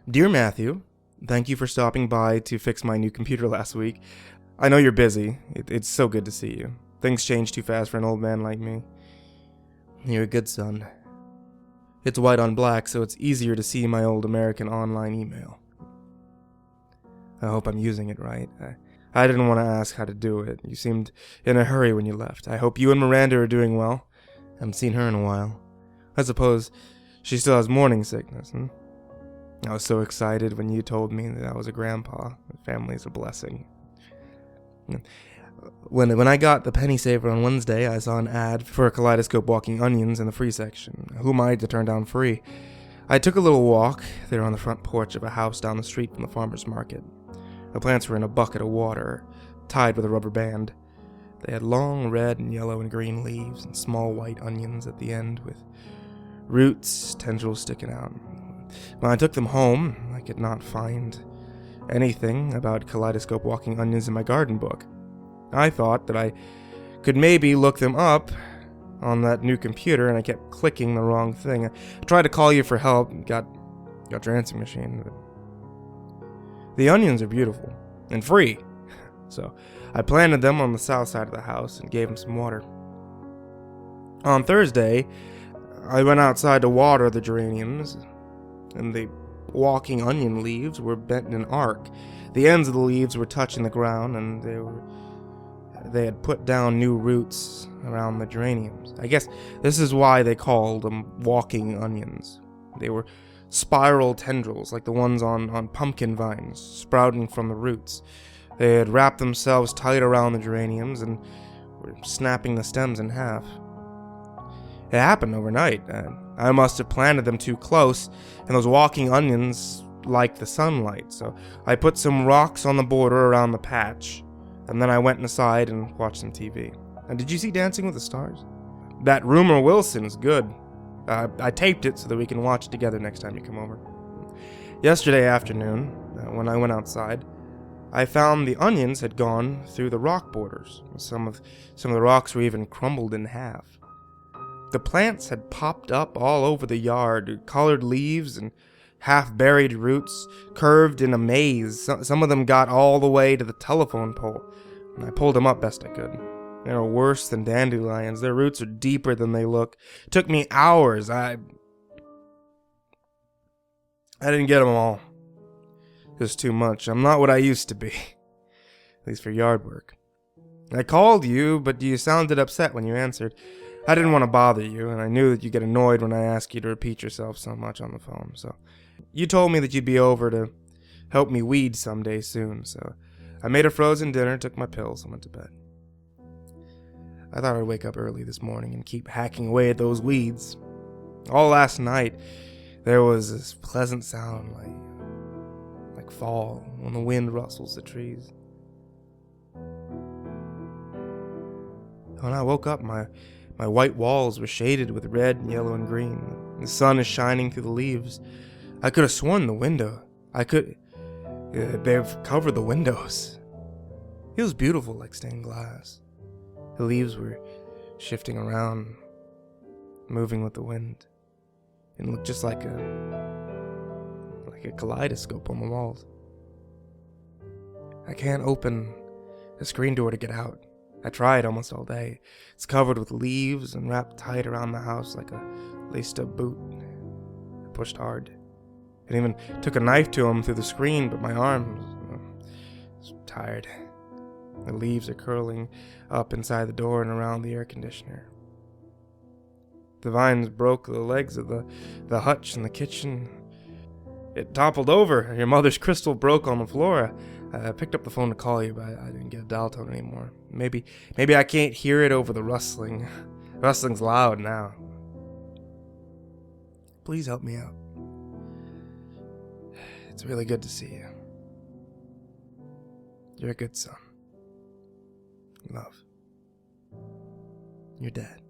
Dear Matthew, thank you for stopping by to fix my new computer last week. I know you're busy. It's so good to see you. Things change too fast for an old man like me. You're a good son. It's white on black, so it's easier to see my old American online email. I hope I'm using it right. I didn't want to ask how to do it. You seemed in a hurry when you left. I hope you and Miranda are doing well. I haven't seen her in a while. I suppose she still has morning sickness, I was so excited when you told me that I was a grandpa. The family's a blessing. When I got the penny saver on Wednesday, I saw an ad for a kaleidoscope walking onions in the free section. Who am I to turn down free? I took a little walk. They were on the front porch of a house down the street from the farmer's market. The plants were in a bucket of water, tied with a rubber band. They had long red and yellow and green leaves and small white onions at the end with roots, tendrils sticking out. When I took them home, I could not find anything about kaleidoscope walking onions in my garden book. I thought that I could maybe look them up on that new computer, and I kept clicking the wrong thing. I tried to call you for help, got your answering machine. But the onions are beautiful and free, so I planted them on the south side of the house and gave them some water. On Thursday, I went outside to water the geraniums, and the walking onion leaves were bent in an arc. The ends of the leaves were touching the ground, and they had put down new roots around the geraniums. I guess this is why they called them walking onions. They were spiral tendrils, like the ones on pumpkin vines, sprouting from the roots. They had wrapped themselves tight around the geraniums and were snapping the stems in half. It happened overnight. I must have planted them too close, and those walking onions liked the sunlight, so I put some rocks on the border around the patch, and then I went inside and watched some TV. And did you see Dancing with the Stars? That Rumor Wilson is good. I taped it so that we can watch it together next time you come over. Yesterday afternoon, when I went outside, I found the onions had gone through the rock borders. Some of the rocks were even crumbled in half. The plants had popped up all over the yard, colored leaves and half-buried roots, curved in a maze. Some of them got all the way to the telephone pole, and I pulled them up best I could. They were worse than dandelions. Their roots are deeper than they look. It took me hours. I didn't get them all. It was too much. I'm not what I used to be, at least for yard work. I called you, but you sounded upset when you answered. I didn't want to bother you, and I knew that you get annoyed when I ask you to repeat yourself so much on the phone, so you told me that you'd be over to help me weed someday soon, so I made a frozen dinner, took my pills, and went to bed. I thought I'd wake up early this morning and keep hacking away at those weeds. All last night, there was this pleasant sound like fall when the wind rustles the trees. When I woke up, my white walls were shaded with red, yellow, and green. The sun is shining through the leaves. I could have sworn the window. They've covered the windows. It was beautiful, like stained glass. The leaves were shifting around, moving with the wind. It looked just like a kaleidoscope on the walls. I can't open the screen door to get out. I tried almost all day. It's covered with leaves and wrapped tight around the house like a laced-up boot. I pushed hard. It even took a knife to him through the screen, but my arm was tired. The leaves are curling up inside the door and around the air conditioner. The vines broke the legs of the hutch in the kitchen. It toppled over. Your mother's crystal broke on the floor. I picked up the phone to call you, but I didn't get a dial tone anymore. Maybe I can't hear it over the rustling. Rustling's loud now. Please help me out. It's really good to see you. You're a good son. Love. Your dad.